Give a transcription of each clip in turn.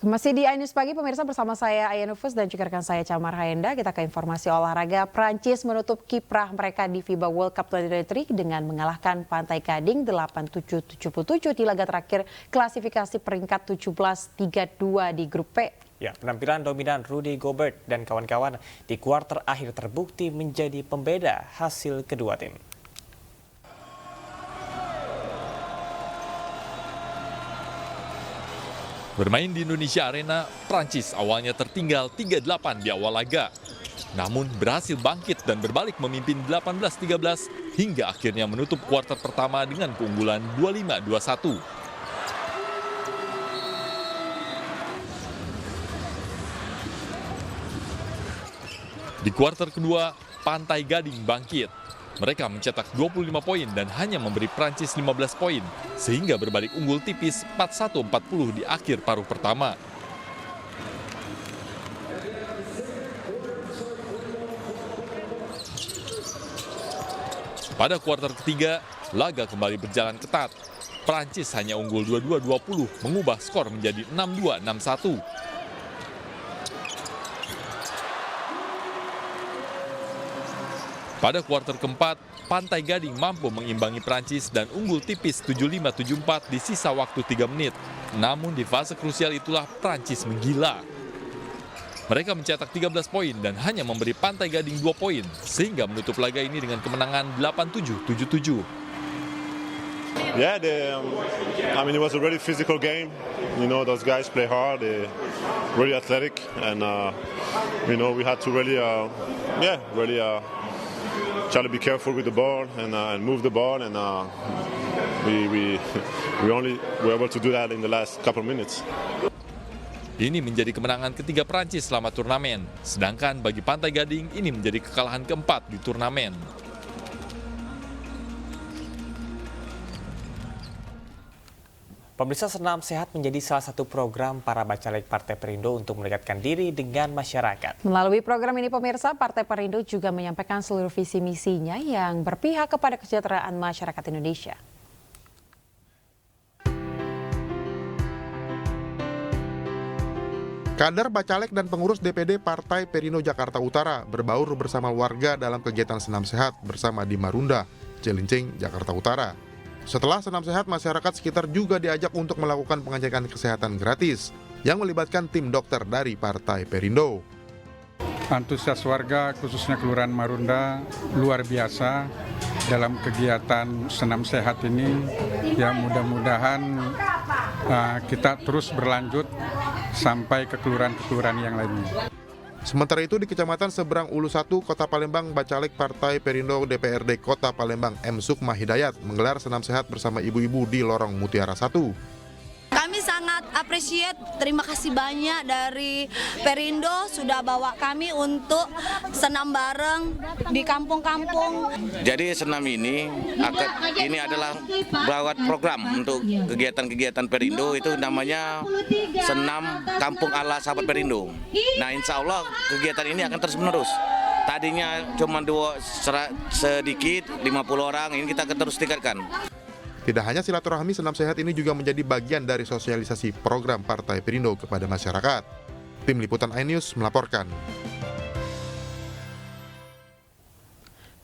Masih di iNews Pagi, pemirsa, bersama saya Aya Nufus dan juga rekan saya Camar Haenda. Kita ke informasi olahraga. Prancis menutup kiprah mereka di FIBA World Cup 2023 dengan mengalahkan Pantai Gading 87-77 di laga terakhir klasifikasi peringkat 17-32 di grup P. Ya, penampilan dominan Rudy Gobert dan kawan-kawan di kuarter akhir terbukti menjadi pembeda hasil kedua tim. Bermain di Indonesia Arena, Prancis awalnya tertinggal 3-8 di awal laga. Namun berhasil bangkit dan berbalik memimpin 18-13 hingga akhirnya menutup kuarter pertama dengan keunggulan 25-21. Di kuarter kedua, Pantai Gading bangkit. Mereka mencetak 25 poin dan hanya memberi Prancis 15 poin, sehingga berbalik unggul tipis 41-40 di akhir paruh pertama. Pada kuarter ketiga, laga kembali berjalan ketat. Prancis hanya unggul 22-20, mengubah skor menjadi 62-61. Pada kuarter keempat, Pantai Gading mampu mengimbangi Prancis dan unggul tipis 75-74 di sisa waktu 3 menit. Namun di fase krusial itulah Prancis menggila. Mereka mencetak 13 poin dan hanya memberi Pantai Gading 2 poin, sehingga menutup laga ini dengan kemenangan 87-77. Yeah, it was a really physical game. You know, those guys play hard, they're really athletic, and we had to really try to be careful with the ball and move the ball, and we only were able to do that in the last couple of minutes. Ini menjadi kemenangan ketiga Prancis selama turnamen, sedangkan bagi Pantai Gading ini menjadi kekalahan keempat di turnamen. Pemirsa, Senam Sehat menjadi salah satu program para Bacalek Partai Perindo untuk mendekatkan diri dengan masyarakat. Melalui program ini, pemirsa, Partai Perindo juga menyampaikan seluruh visi misinya yang berpihak kepada kesejahteraan masyarakat Indonesia. Kader Bacalek dan pengurus DPD Partai Perindo Jakarta Utara berbaur bersama warga dalam kegiatan Senam Sehat bersama di Marunda, Cilincing, Jakarta Utara. Setelah senam sehat, masyarakat sekitar juga diajak untuk melakukan pengecekan kesehatan gratis yang melibatkan tim dokter dari Partai Perindo. Antusias warga khususnya Kelurahan Marunda luar biasa dalam kegiatan senam sehat ini. Ya, mudah-mudahan kita terus berlanjut sampai ke kelurahan-kelurahan yang lainnya. Sementara itu di Kecamatan Seberang Ulu 1, Kota Palembang, Bacalek Partai Perindo DPRD Kota Palembang M. Sukma Hidayat menggelar senam sehat bersama ibu-ibu di Lorong Mutiara 1. Kami sangat appreciate, terima kasih banyak dari Perindo sudah bawa kami untuk senam bareng di kampung-kampung. Jadi senam ini adalah buat program untuk kegiatan-kegiatan Perindo, itu namanya Senam Kampung ala Sahabat Perindo. Nah, insya Allah kegiatan ini akan terus menerus. Tadinya cuma sedikit 50 orang, ini kita akan terus tingkatkan. Tidak hanya silaturahmi, senam sehat ini juga menjadi bagian dari sosialisasi program Partai Perindo kepada masyarakat. Tim Liputan iNews melaporkan.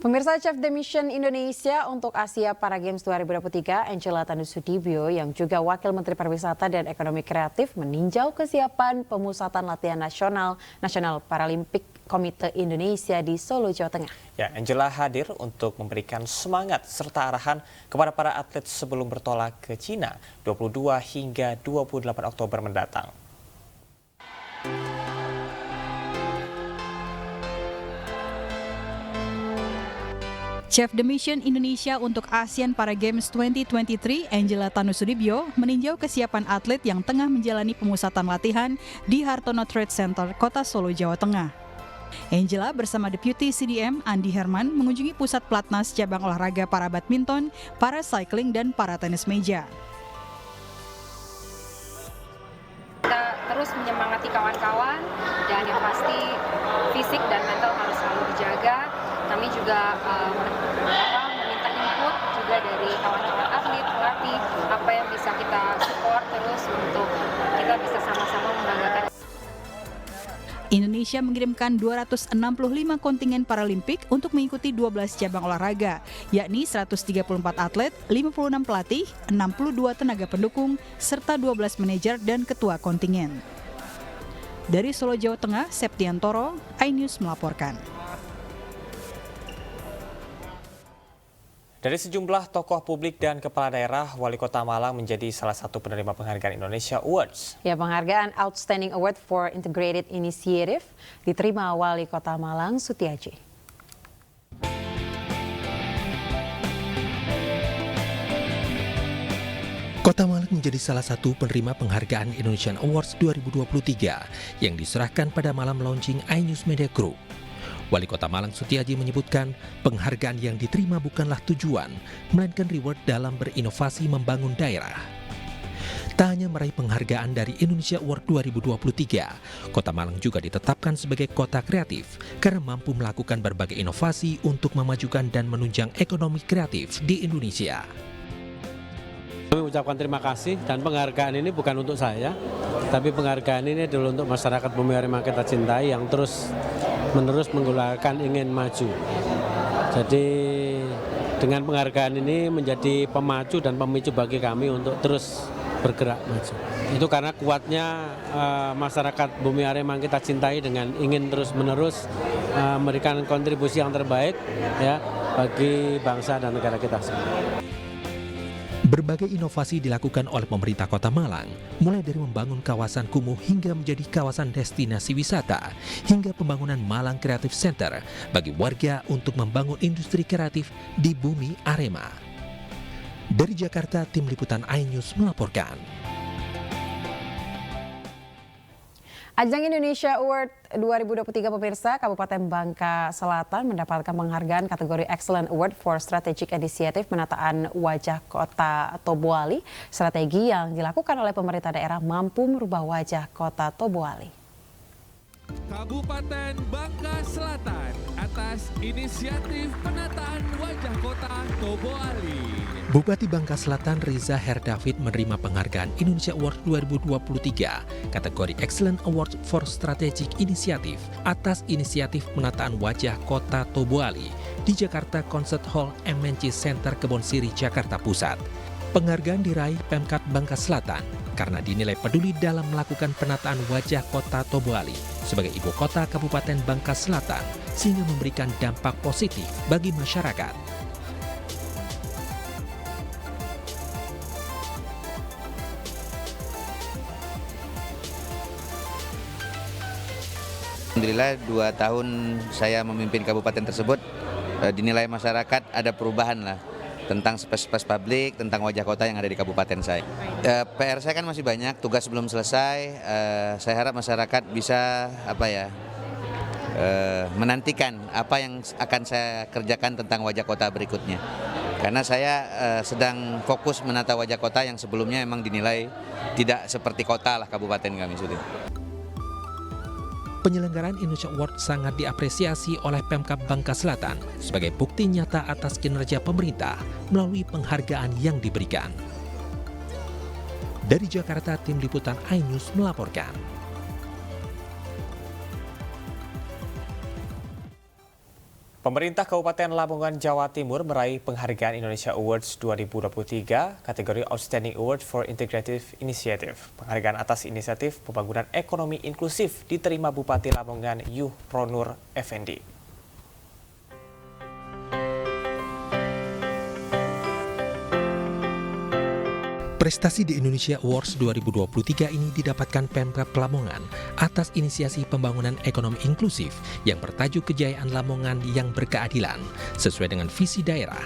Pemirsa, Chef de Mission Indonesia untuk Asia Para Games 2023, Angela Tanusudibyo, yang juga Wakil Menteri Pariwisata dan Ekonomi Kreatif, meninjau kesiapan pemusatan latihan Nasional Paralimpik Komite Indonesia di Solo, Jawa Tengah. Ya, Angela hadir untuk memberikan semangat serta arahan kepada para atlet sebelum bertolak ke Cina 22 hingga 28 Oktober mendatang. Chef de Mission Indonesia untuk ASEAN Para Games 2023, Angela Tanusudibyo, meninjau kesiapan atlet yang tengah menjalani pemusatan latihan di Hartono Trade Center, Kota Solo, Jawa Tengah. Angela bersama Deputi CDM Andi Herman mengunjungi pusat pelatnas cabang olahraga para badminton, para cycling, dan para tenis meja. Kita terus menyemangati kawan-kawan, dan yang pasti fisik dan mental harus selalu dijaga. Kami juga meminta input juga dari kawan-kawan atlet, pelatih, apa yang bisa kita support terus untuk kita bisa sama-sama membangun Indonesia mengirimkan 265 kontingen Paralimpik untuk mengikuti 12 cabang olahraga, yakni 134 atlet, 56 pelatih, 62 tenaga pendukung, serta 12 manajer dan ketua kontingen. Dari Solo, Jawa Tengah, Septiantoro, iNews melaporkan. Dari sejumlah tokoh publik dan kepala daerah, Wali Kota Malang menjadi salah satu penerima penghargaan Indonesia Awards. Ya, penghargaan Outstanding Award for Integrated Initiative diterima Wali Kota Malang Sutiaji. Kota Malang menjadi salah satu penerima penghargaan Indonesian Awards 2023 yang diserahkan pada malam launching iNews Media Group. Wali Kota Malang Sutiaji menyebutkan penghargaan yang diterima bukanlah tujuan, melainkan reward dalam berinovasi membangun daerah. Tak hanya meraih penghargaan dari Indonesia Award 2023, Kota Malang juga ditetapkan sebagai kota kreatif karena mampu melakukan berbagai inovasi untuk memajukan dan menunjang ekonomi kreatif di Indonesia. Kami ucapkan terima kasih dan penghargaan ini bukan untuk saya, tapi penghargaan ini adalah untuk masyarakat Bumi Arema kita cintai yang terus-menerus menggelarkan ingin maju. Jadi dengan penghargaan ini menjadi pemacu dan pemicu bagi kami untuk terus bergerak maju. Itu karena kuatnya masyarakat Bumi Arema kita cintai dengan ingin terus-menerus memberikan kontribusi yang terbaik ya bagi bangsa dan negara kita semua. Berbagai inovasi dilakukan oleh pemerintah Kota Malang, mulai dari membangun kawasan kumuh hingga menjadi kawasan destinasi wisata, hingga pembangunan Malang Creative Center bagi warga untuk membangun industri kreatif di Bumi Arema. Dari Jakarta, Tim Liputan iNews melaporkan. Ajang Indonesia Award 2023 pemirsa, Kabupaten Bangka Selatan mendapatkan penghargaan kategori Excellent Award for Strategic Initiative penataan wajah Kota Tobuali. Strategi yang dilakukan oleh pemerintah daerah mampu merubah wajah Kota Tobuali. Kabupaten Bangka Selatan atas inisiatif penataan wajah Kota Tobuali. Bupati Bangka Selatan Riza Herdavid menerima penghargaan Indonesia Award 2023 kategori Excellent Award for Strategic Initiative atas inisiatif penataan wajah Kota Tobuali di Jakarta Concert Hall MNC Center Kebonsiri, Jakarta Pusat. Penghargaan diraih Pemkab Bangka Selatan karena dinilai peduli dalam melakukan penataan wajah Kota Tobuali sebagai ibu kota Kabupaten Bangka Selatan sehingga memberikan dampak positif bagi masyarakat. Alhamdulillah 2 tahun saya memimpin kabupaten tersebut dinilai masyarakat ada perubahan lah tentang space publik, tentang wajah kota yang ada di kabupaten saya. PR saya kan masih banyak, tugas belum selesai. Saya harap masyarakat bisa menantikan apa yang akan saya kerjakan tentang wajah kota berikutnya. Karena saya sedang fokus menata wajah kota yang sebelumnya memang dinilai tidak seperti kota lah kabupaten kami sudah. Penyelenggaraan Indonesia Award sangat diapresiasi oleh Pemkab Bangka Selatan sebagai bukti nyata atas kinerja pemerintah melalui penghargaan yang diberikan. Dari Jakarta, Tim Liputan iNews melaporkan. Pemerintah Kabupaten Lamongan, Jawa Timur meraih penghargaan Indonesia Awards 2023 kategori Outstanding Award for Integrative Initiative. Penghargaan atas inisiatif pembangunan ekonomi inklusif diterima Bupati Lamongan Yuhronur Effendi. Prestasi di Indonesia Awards 2023 ini didapatkan Pemkab Lamongan atas inisiasi pembangunan ekonomi inklusif yang bertajuk Kejayaan Lamongan yang Berkeadilan sesuai dengan visi daerah.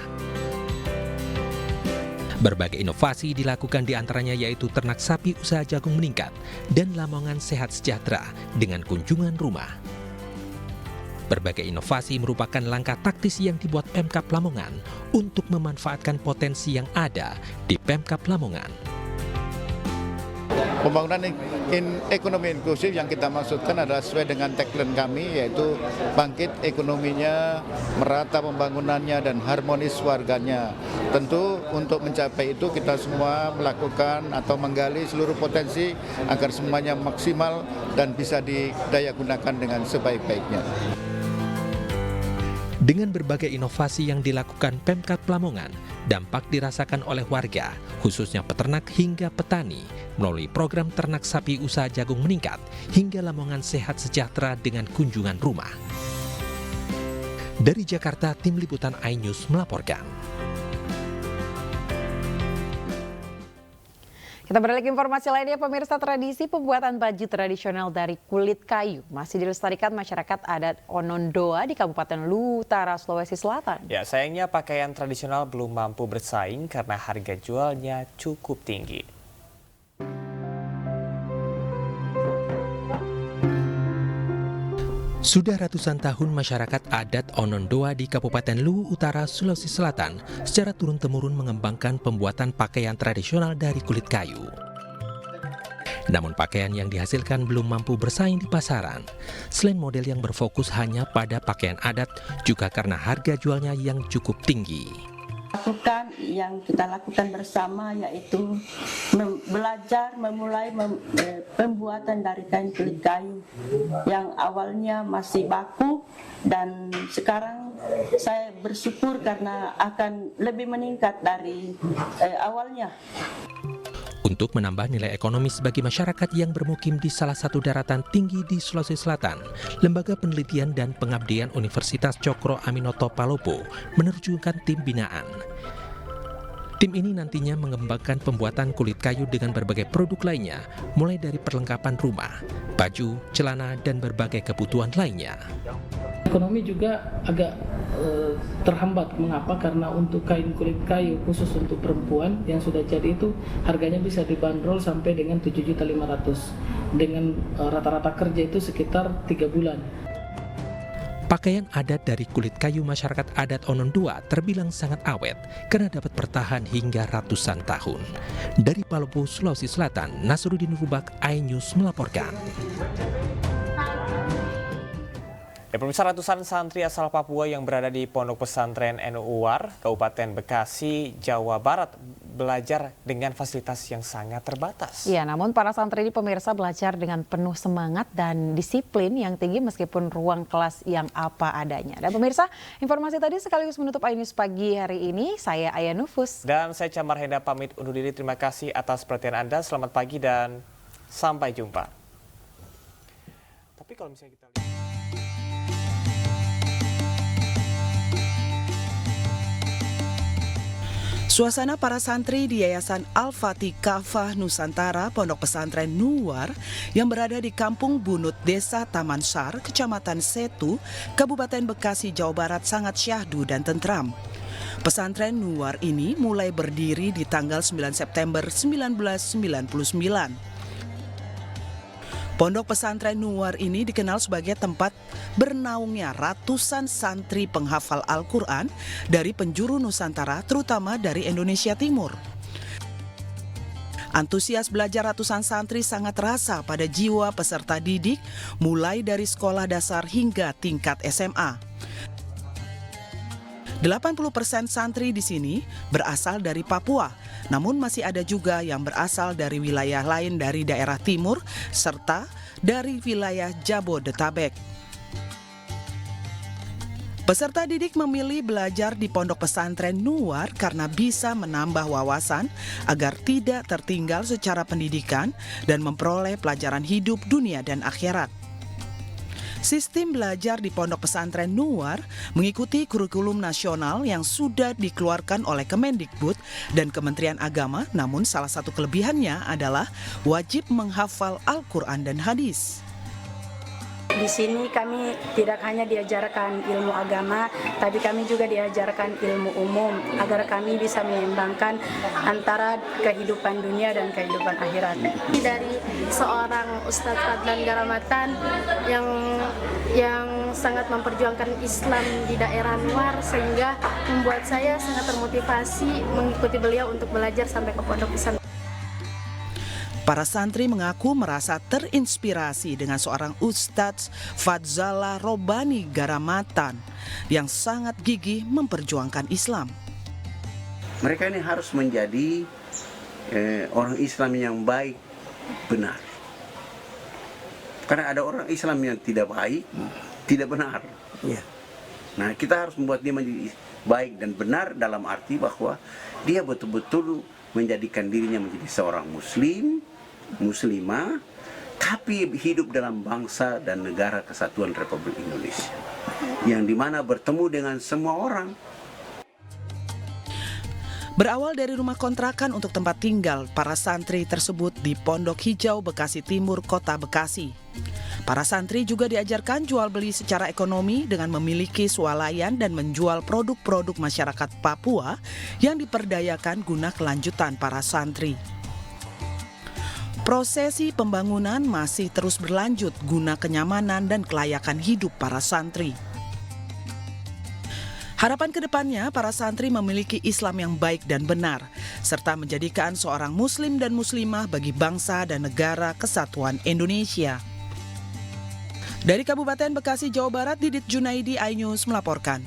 Berbagai inovasi dilakukan diantaranya yaitu ternak sapi usaha jagung meningkat dan Lamongan sehat sejahtera dengan kunjungan rumah. Berbagai inovasi merupakan langkah taktis yang dibuat Pemkab Lamongan untuk memanfaatkan potensi yang ada di Pemkab Lamongan. Pembangunan ekonomi inklusif yang kita maksudkan adalah sesuai dengan tagline kami, yaitu bangkit ekonominya, merata pembangunannya, dan harmonis warganya. Tentu untuk mencapai itu kita semua melakukan atau menggali seluruh potensi agar semuanya maksimal dan bisa didayagunakan dengan sebaik-baiknya. Dengan berbagai inovasi yang dilakukan Pemkab Lamongan, dampak dirasakan oleh warga, khususnya peternak hingga petani, melalui program ternak sapi usaha jagung meningkat, hingga Lamongan sehat sejahtera dengan kunjungan rumah. Dari Jakarta, Tim Liputan iNews melaporkan. Kita beralih ke informasi lainnya, pemirsa. Tradisi pembuatan baju tradisional dari kulit kayu masih dilestarikan masyarakat adat Onondoa di Kabupaten Luwu Utara, Sulawesi Selatan. Ya, sayangnya pakaian tradisional belum mampu bersaing karena harga jualnya cukup tinggi. Sudah ratusan tahun masyarakat adat Onondoa di Kabupaten Luwu Utara, Sulawesi Selatan secara turun-temurun mengembangkan pembuatan pakaian tradisional dari kulit kayu. Namun pakaian yang dihasilkan belum mampu bersaing di pasaran. Selain model yang berfokus hanya pada pakaian adat, juga karena harga jualnya yang cukup tinggi. Yang kita lakukan bersama yaitu belajar memulai pembuatan dari kain kulit kayu yang awalnya masih baku, dan sekarang saya bersyukur karena akan lebih meningkat dari awalnya. Untuk menambah nilai ekonomis bagi masyarakat yang bermukim di salah satu daratan tinggi di Sulawesi Selatan, Lembaga Penelitian dan Pengabdian Universitas Cokro Aminoto Palopo menerjunkan tim binaan. Tim ini nantinya mengembangkan pembuatan kulit kayu dengan berbagai produk lainnya, mulai dari perlengkapan rumah, baju, celana, dan berbagai kebutuhan lainnya. Ekonomi juga agak terhambat. Mengapa? Karena untuk kain kulit kayu khusus untuk perempuan yang sudah jadi itu harganya bisa dibanderol sampai dengan 7.500.000 dengan rata-rata kerja itu sekitar 3 bulan. Pakaian adat dari kulit kayu masyarakat adat Onondoa terbilang sangat awet karena dapat bertahan hingga ratusan tahun. Dari Palopo, Sulawesi Selatan, Nasruddin Rubak, iNews melaporkan. Ya, pemirsa, ratusan santri asal Papua yang berada di Pondok Pesantren NU Uwar, Kabupaten Bekasi, Jawa Barat, belajar dengan fasilitas yang sangat terbatas. Ya, namun para santri ini, pemirsa, belajar dengan penuh semangat dan disiplin yang tinggi meskipun ruang kelas yang apa adanya. Dan pemirsa, informasi tadi sekaligus menutup iNews pagi hari ini. Saya Aya Nufus. Dan saya Camar Henda pamit undur diri. Terima kasih atas perhatian Anda. Selamat pagi dan sampai jumpa. Tapi kalau misalnya kita lihat... Suasana para santri di Yayasan Al-Fatih Kafah Nusantara Pondok Pesantren Nuwar yang berada di Kampung Bunut, Desa Taman Sar, Kecamatan Setu, Kabupaten Bekasi, Jawa Barat sangat syahdu dan tentram. Pesantren Nuwar ini mulai berdiri di tanggal 9 September 1999. Pondok Pesantren Nuwar ini dikenal sebagai tempat bernaungnya ratusan santri penghafal Al-Quran dari penjuru Nusantara, terutama dari Indonesia Timur. Antusias belajar ratusan santri sangat terasa pada jiwa peserta didik, mulai dari sekolah dasar hingga tingkat SMA. 80% santri di sini berasal dari Papua, namun masih ada juga yang berasal dari wilayah lain dari daerah timur serta dari wilayah Jabodetabek. Peserta didik memilih belajar di Pondok Pesantren Nuwar karena bisa menambah wawasan agar tidak tertinggal secara pendidikan dan memperoleh pelajaran hidup, dunia, dan akhirat. Sistem belajar di Pondok Pesantren Nuwar mengikuti kurikulum nasional yang sudah dikeluarkan oleh Kemendikbud dan Kementerian Agama, namun salah satu kelebihannya adalah wajib menghafal Al-Quran dan hadis. Di sini kami tidak hanya diajarkan ilmu agama, tapi kami juga diajarkan ilmu umum agar kami bisa menyeimbangkan antara kehidupan dunia dan kehidupan akhirat. Dari seorang Ustadz Fadlan Garamatan yang sangat memperjuangkan Islam di daerah luar, sehingga membuat saya sangat termotivasi mengikuti beliau untuk belajar sampai ke pondok pesantren. Para santri mengaku merasa terinspirasi dengan seorang Ustadz Fadzala Robani Garamatan yang sangat gigih memperjuangkan Islam. Mereka ini harus menjadi orang Islam yang baik, benar. Karena ada orang Islam yang tidak baik, tidak benar. Nah, kita harus membuat dia menjadi baik dan benar dalam arti bahwa dia betul-betul menjadikan dirinya menjadi seorang muslim, muslimah, tapi hidup dalam bangsa dan negara kesatuan Republik Indonesia, yang dimana bertemu dengan semua orang. Berawal dari rumah kontrakan untuk tempat tinggal para santri tersebut di Pondok Hijau, Bekasi Timur, Kota Bekasi. Para santri juga diajarkan jual beli secara ekonomi dengan memiliki swalayan dan menjual produk-produk masyarakat Papua yang diperdayakan guna kelanjutan para santri. Prosesi pembangunan masih terus berlanjut guna kenyamanan dan kelayakan hidup para santri. Harapan kedepannya, para santri memiliki Islam yang baik dan benar, serta menjadikan seorang muslim dan muslimah bagi bangsa dan negara kesatuan Indonesia. Dari Kabupaten Bekasi, Jawa Barat, Didit Junaidi, iNews melaporkan.